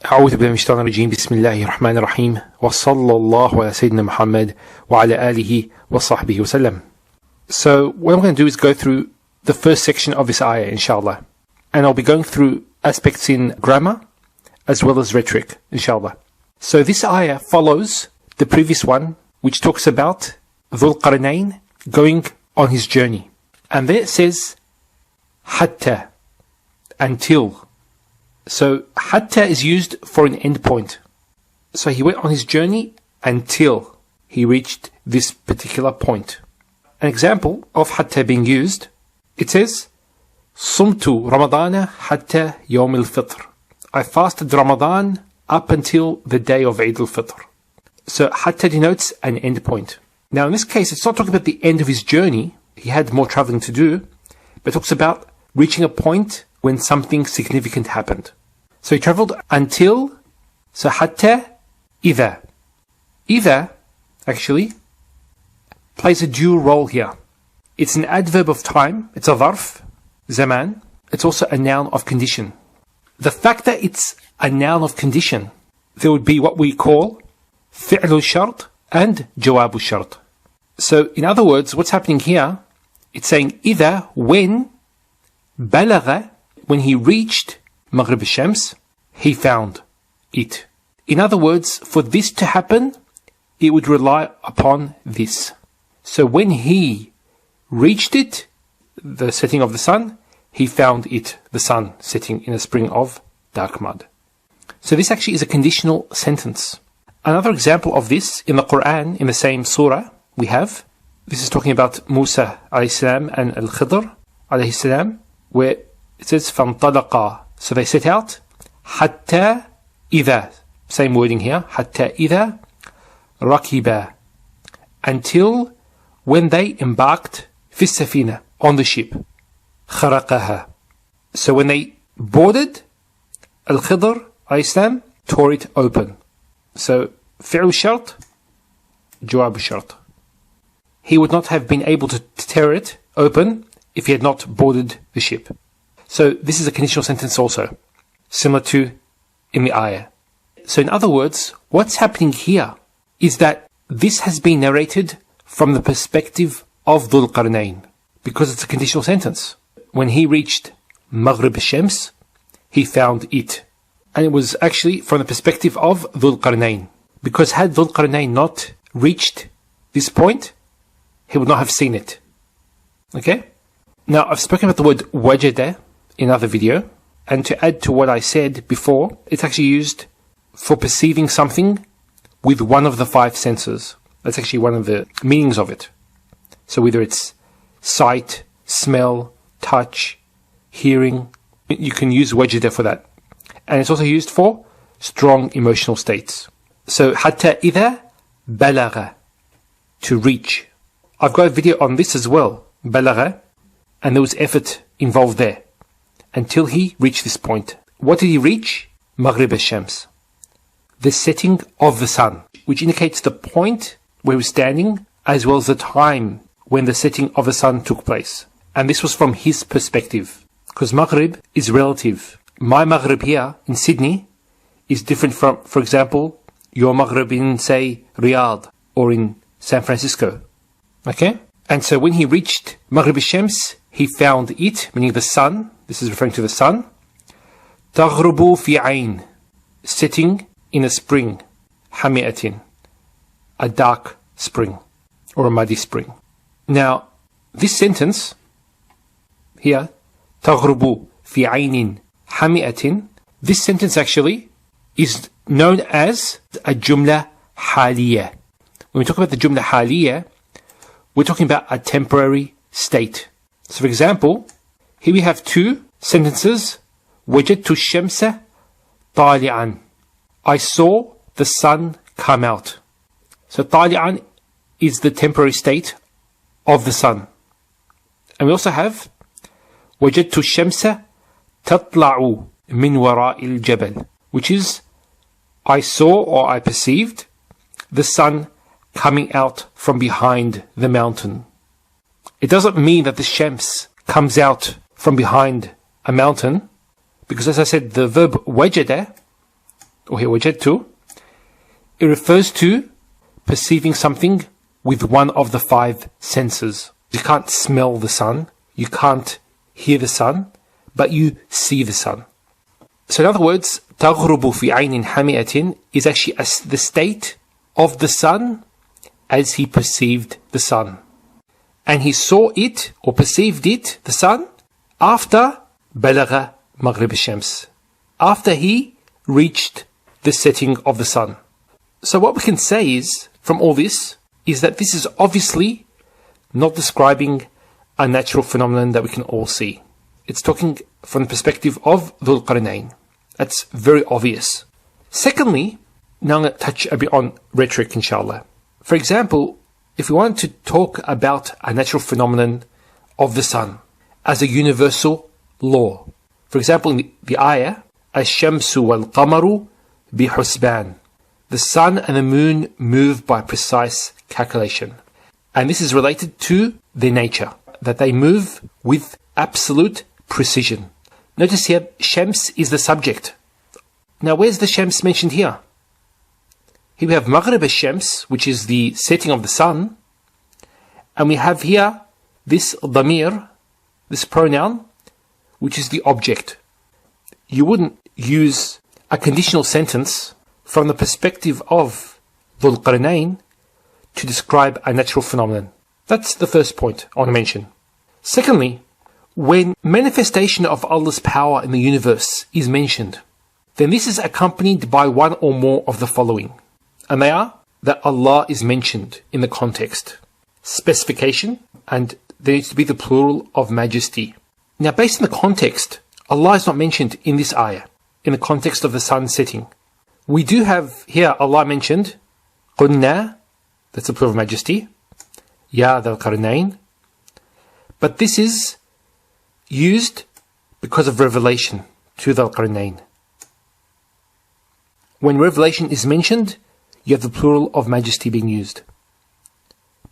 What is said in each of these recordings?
أعوذ بالله من الشيطان الرجيم بسم الله الرحمن الرحيم وصلى الله على سيدنا محمد وعلى آله وصحبه وسلم. So what I'm going to do is go through the first section of this ayah, inshallah. And I'll be going through aspects in grammar as well as rhetoric, inshallah. So this ayah follows the previous one, which talks about Dhul Qarnayn going on his journey. And there it says, hatta, until. So hatta is used for an end point. So he went on his journey until he reached this particular point. An example of hatta being used, it says, Sumtu Ramadana hatta yawm al-fitr. I fasted Ramadan up until the day of Eid al-Fitr. So hatta denotes an end point. Now in this case, it's not talking about the end of his journey. He had more traveling to do, but it talks about reaching a point when something significant happened. So he traveled until, so hatta idha. Idha, actually, plays a dual role here. It's an adverb of time, it's a dharf, zaman. It's also a noun of condition. The fact that it's a noun of condition, there would be what we call fi'lu shart and jawabu shart. So in other words, what's happening here, it's saying idha, when balagha, when he reached Maghrib al-Shams, he found it. In other words, for this to happen, it would rely upon this. So when he reached it, the setting of the sun, he found it, the sun setting in a spring of dark mud. So this actually is a conditional sentence. Another example of this in the Quran, in the same surah, we have, this is talking about Musa alayhi salam and Al-Khidr alayhi salam, where it says فَانْطَلَقَا. So they set out حَتَّى إِذَا. Same wording here. حَتَّى إِذَا رَكِبَا. Until when they embarked فِي السَّفِينَةِ, on the ship. خَرَقَهَا. So when they boarded, Al-Khidr alayhi salam tore it open. So فِعْلُ الشَّرْط جواب الشَّرْط. He would not have been able to tear it open if he had not boarded the ship. So this is a conditional sentence also, similar to in the ayah. So in other words, what's happening here is that this has been narrated from the perspective of Dhul Qarnayn, because it's a conditional sentence. When he reached Maghrib al-Shams, he found it. And it was actually from the perspective of Dhul Qarnayn, because had Dhul Qarnayn not reached this point, he would not have seen it. Okay? Now, I've spoken about the word wajada in another video, and to add to what I said before, it's actually used for perceiving something with one of the five senses. That's actually one of the meanings of it. So whether it's sight, smell, touch, hearing, you can use wajada for that. And it's also used for strong emotional states. So hatta idha balagha, to reach. I've got a video on this as well, balagha, and there was effort involved there until he reached this point. What did he reach? Maghrib al-Shams, the setting of the sun, which indicates the point where he was standing as well as the time when the setting of the sun took place. And this was from his perspective, because Maghrib is relative. My Maghrib here in Sydney is different from, for example, your Maghrib in, say, Riyadh or in San Francisco. Okay? And so when he reached Maghrib al-Shams, he found it, meaning the sun. This is referring to the sun. تَغْرُبُ فِي عَيْنٍ, setting in a spring. حَمِئَةٍ, a dark spring or a muddy spring. Now, this sentence here, تَغْرُبُ فِي عَيْنٍ حَمِئَةٍ, this sentence actually is known as a jumla haliyah. When we talk about the jumla haliyah, we're talking about a temporary state. So for example, here we have two sentences. وَجَدْتُ الشَّمْسَ طَالِعًا, I saw the sun come out. So طَالِعًا is the temporary state of the sun. And we also have وَجَدْتُ الشَّمْسَ تَطْلَعُ مِنْ وَرَاءِ الْجَبَلِ, which is I saw or I perceived the sun coming out from behind the mountain. It doesn't mean that the Shams comes out from behind a mountain, because as I said, the verb wajada or here وجدت, it refers to perceiving something with one of the five senses. You can't smell the sun, you can't hear the sun, but you see the sun. So in other words, تغرب في عين حمئة is actually the state of the sun as he perceived the sun. And he saw it, or perceived it, the sun, after بلغ مغرب الشمس, after he reached the setting of the sun. So what we can say is, from all this, is that this is obviously not describing a natural phenomenon that we can all see. It's talking from the perspective of Dhul Qarnayn. That's very obvious. Secondly, now I'm going to touch a bit on rhetoric, inshallah. For example, if we want to talk about a natural phenomenon of the sun as a universal law, for example, in the ayah, الشمس والقمر بحسبان, the sun and the moon move by precise calculation. And this is related to their nature, that they move with absolute precision. Notice here, Shams is the subject. Now where's the Shams mentioned here? Here we have Maghrib al-Shams, which is the setting of the sun. And we have here this Dhamir, this pronoun, which is the object. You wouldn't use a conditional sentence from the perspective of Dhul Qarnayn to describe a natural phenomenon. That's the first point I want to mention. Secondly, when manifestation of Allah's power in the universe is mentioned, then this is accompanied by one or more of the following. And they are that Allah is mentioned in the context, specification, and there needs to be the plural of majesty. Now, based on the context, Allah is not mentioned in this ayah, in the context of the sun setting. We do have here Allah mentioned, قُلْنَا, that's the plural of majesty, Ya Dhul Qarnayn, but this is used because of revelation to Dhul Qarnayn. When revelation is mentioned, you have the plural of majesty being used.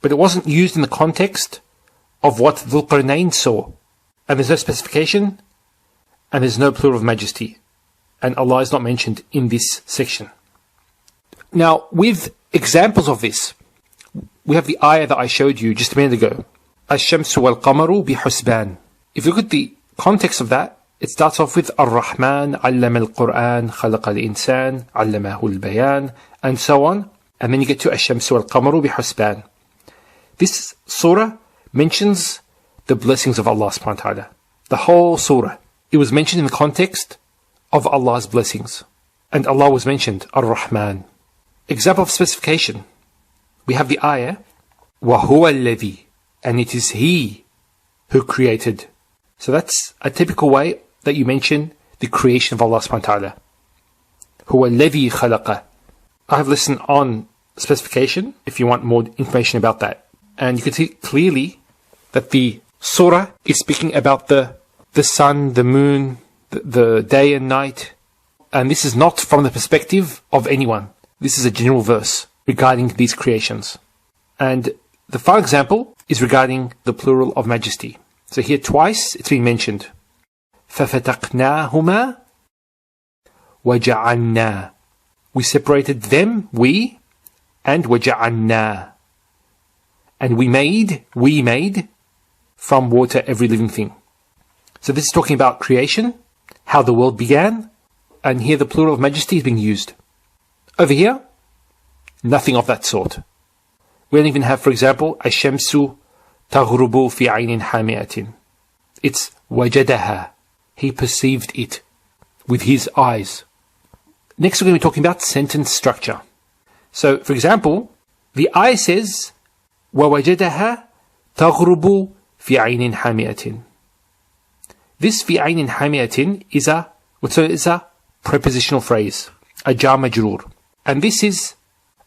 But it wasn't used in the context of what Dhul Qarnayn saw. And there's no specification, and there's no plural of majesty. And Allah is not mentioned in this section. Now, with examples of this, we have the ayah that I showed you just a minute ago. الشمس والقمر بحسبان. If you look at the context of that, it starts off with الرحمن علم القرآن خلق الإنسان علمه البيان, and so on. And then you get to الشمس والقمر بحسبان. This surah mentions the blessings of Allah subhanahu wa ta'ala. The whole surah. It was mentioned in the context of Allah's blessings. And Allah was mentioned, Ar-Rahman. Example of specification. We have the ayah, وَهُوَ الَّذِي, and it is He who created. So that's a typical way that you mention the creation of Allah subhanahu wa ta'ala. هُوَ الَّذِي خَلَقَ. I have listened on specification if you want more information about that. And you can see clearly that the surah is speaking about the sun, the moon, the day and night. And this is not from the perspective of anyone. This is a general verse regarding these creations. And the final example is regarding the plural of majesty. So here twice it's been mentioned. فَفَتَقْنَاهُمَا وَجَعَلْنَا. We separated them, we, and وَجَعَلْنَا. And we made from water every living thing. So this is talking about creation, how the world began, and here the plural of majesty is being used. Over here, nothing of that sort. We don't even have, for example, الشمس تغرب في عين حامئة. It's وجدها. He perceived it with his eyes. Next we're going to be talking about sentence structure. So, for example, the ayah says ووجدها تغرب في عين حامئة. This في عين حامئة is a prepositional phrase, a jar majroor. And this is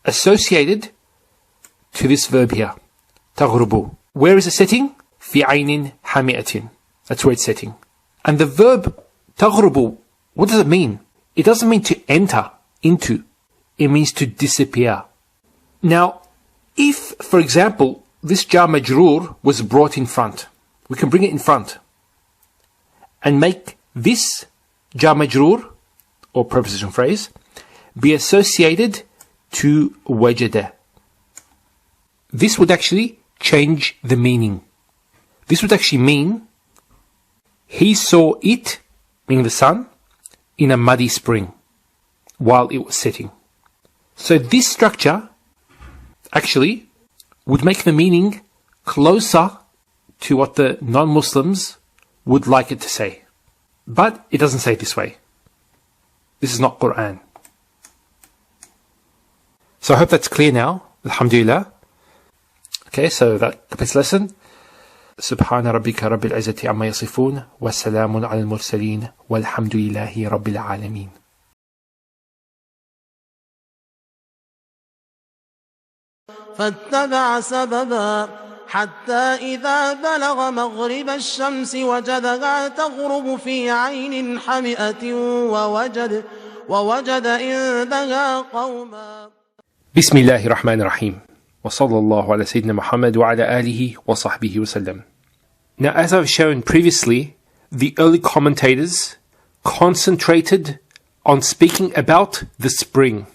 associated to this verb here, تغرب. Where is the setting? في عين حامئة. That's where it's setting. And the verb تغرب, what does it mean? It doesn't mean to enter into. It means to disappear. Now, if, for example, this jar majroor was brought in front, we can bring it in front and make this jar majroor, or preposition phrase, be associated to wajada. This would actually change the meaning. This would actually mean he saw it, meaning the sun, in a muddy spring while it was setting. So this structure actually would make the meaning closer to what the non-Muslims would like it to say. But it doesn't say it this way. This is not Quran. So I hope that's clear now. Alhamdulillah. Okay, so that completes the lesson. سبحان ربك رب العزة عما يصفون وسلام على المرسلين والحمد لله رب العالمين. فاتبع سببا حتى إذا بلغ مغرب الشمس وجدها تغرب في عين حمئة ووجد عندها قوما. بسم الله الرحمن الرحيم وصلى الله على سيدنا محمد وعلى آله وصحبه وسلم. Now, as I've shown previously, the early commentators concentrated on speaking about the spring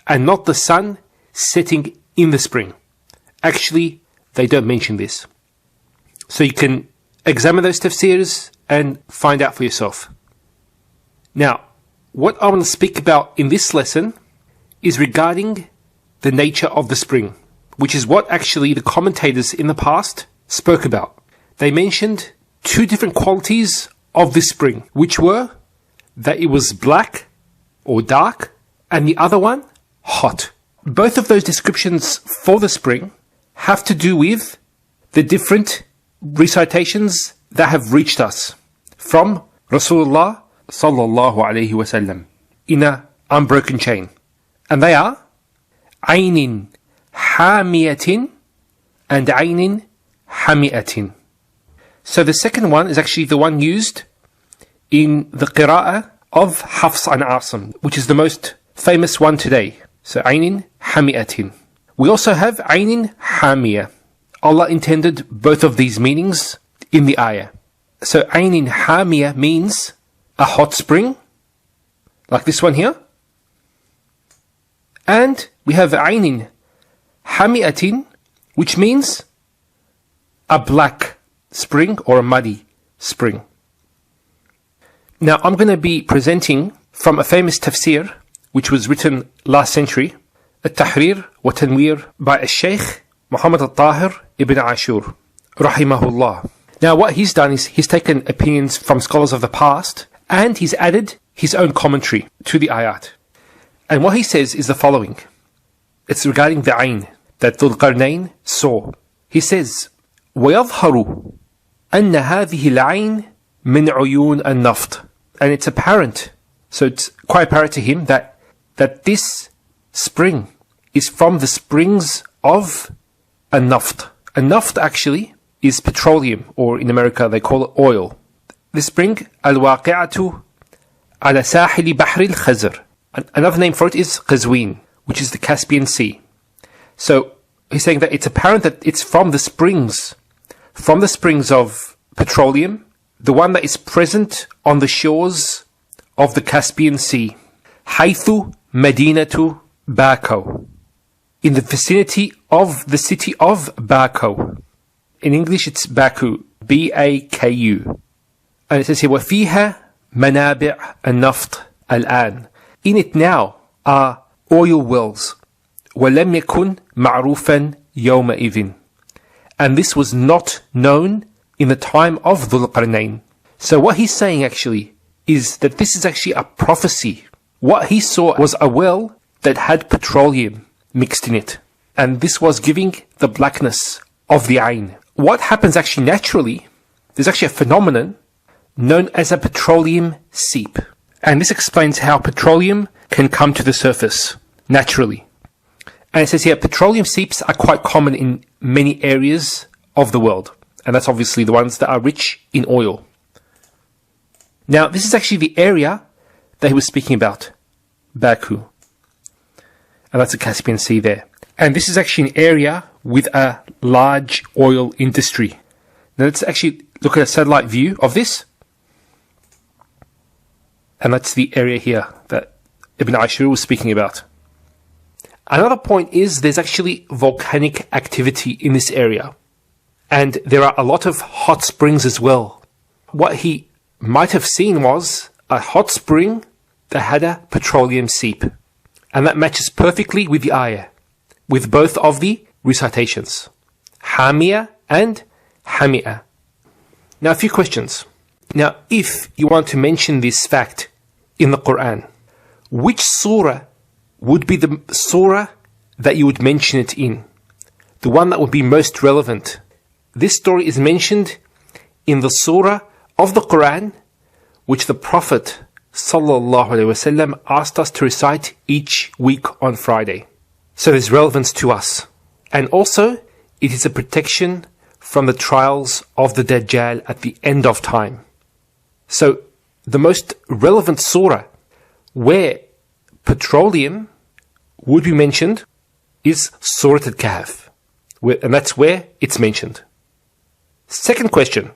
and not the sun setting in the spring. Actually, they don't mention this. So you can examine those tafsirs and find out for yourself. Now, what I want to speak about in this lesson is regarding the nature of the spring, which is what actually the commentators in the past spoke about. They mentioned two different qualities of this spring, which were that it was black or dark, and the other one, hot. Both of those descriptions for the spring have to do with the different recitations that have reached us from Rasulullah sallallahu alayhi wasallam in an unbroken chain. And they are Aynin Hamiyatin and Aynin Hamiatin. So the second one is actually the one used in the qira'ah of Hafs and Asim, which is the most famous one today. So Aynin Hamiatin. We also have Aynin Hamiyah. Allah intended both of these meanings in the ayah. So Aynin Hamiyah means a hot spring, like this one here. And we have Aynin Hamiatin, which means a black spring or a muddy spring. Now I'm going to be presenting from a famous tafsir which was written last century, At-Tahrir wa Tanwir by Al-Shaykh Muhammad Al-Tahir ibn Ashur rahimahullah. Now what he's done is he's taken opinions from scholars of the past and he's added his own commentary to the ayat. And what he says is the following. It's regarding the ayn that Dhul Qarnayn saw. He says, وَيَظْهَرُ أَنَّ هَذِهِ الْعَيْنِ مِنْ عُيُونَ النَّفْطِ. And it's apparent, so it's quite apparent to him that this spring is from the springs of a naft. A naft actually is petroleum, or in America they call it oil. The spring, al-waqi'atu ala sahili bahri al-khazr. Another name for it is Qazwin, which is the Caspian Sea. So he's saying that it's apparent that it's from the springs of petroleum, the one that is present on the shores of the Caspian Sea. Haythu Madinatu Baku. In the vicinity of the city of Baku. In English it's Baku, B-A-K-U. And it says here, وَفِيهَا مَنَابِعَ النَّفْطِ الْآن. In it now are oil wells. وَلَمْ يَكُنْ مَعْرُوفًا يَوْمَئِذٍ. And this was not known in the time of Dhul Qarnayn. So what he's saying actually is that this is actually a prophecy. What he saw was a well that had petroleum mixed in it. And this was giving the blackness of the ayn. What happens actually naturally, there's actually a phenomenon known as a petroleum seep. And this explains how petroleum can come to the surface naturally. And it says here, petroleum seeps are quite common in many areas of the world. And that's obviously the ones that are rich in oil. Now, this is actually the area that he was speaking about, Baku. And that's the Caspian Sea there. And this is actually an area with a large oil industry. Now, let's actually look at a satellite view of this. And that's the area here that Ibn Ashur was speaking about. Another point is there's actually volcanic activity in this area. And there are a lot of hot springs as well. What he might have seen was a hot spring that had a petroleum seep. And that matches perfectly with the ayah, with both of the recitations, Hamia and Hamia. Now, a few questions. Now, if you want to mention this fact in the Quran, which surah would be the surah that you would mention it in? The one that would be most relevant. This story is mentioned in the surah of the Quran, which the Prophet ﷺ asked us to recite each week on Friday. So there's relevance to us. And also, it is a protection from the trials of the Dajjal at the end of time. So, the most relevant surah where petroleum would be mentioned is Surah Al-Kahf. And that's where it's mentioned. Second question.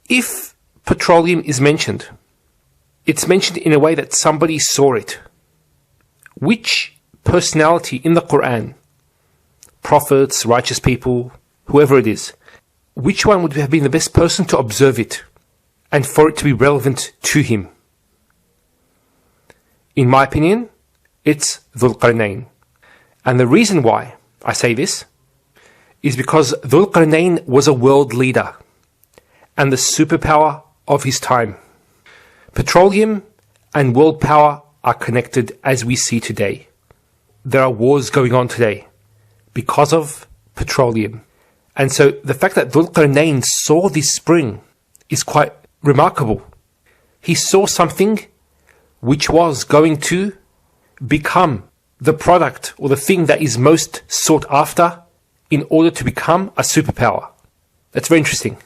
If petroleum is mentioned, it's mentioned in a way that somebody saw it. Which personality in the Quran, prophets, righteous people, whoever it is, which one would have been the best person to observe it and for it to be relevant to him? In my opinion, it's Dhul Qarnayn. And the reason why I say this is because Dhul Qarnayn was a world leader and the superpower of his time. Petroleum and world power are connected as we see today. There are wars going on today because of petroleum. And so the fact that Dhul Qarnayn saw this spring is quite remarkable. He saw something which was going to become the product or the thing that is most sought after in order to become a superpower. That's very interesting.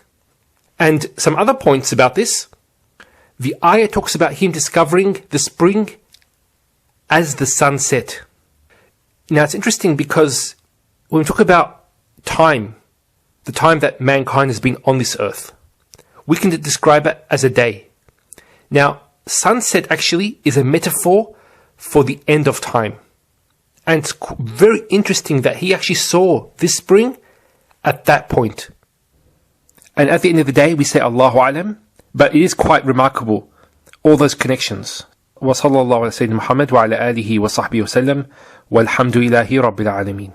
And some other points about this. The ayah talks about him discovering the spring as the sun set. Now it's interesting because when we talk about time, the time that mankind has been on this earth, we can describe it as a day. Now, sunset actually is a metaphor for the end of time. And it's very interesting that he actually saw this spring at that point. And at the end of the day, we say Allahu Alam, but it is quite remarkable, all those connections. وصلى الله على سيدنا محمد وعلى آله وصحبه وسلم والحمد لله رب العالمين.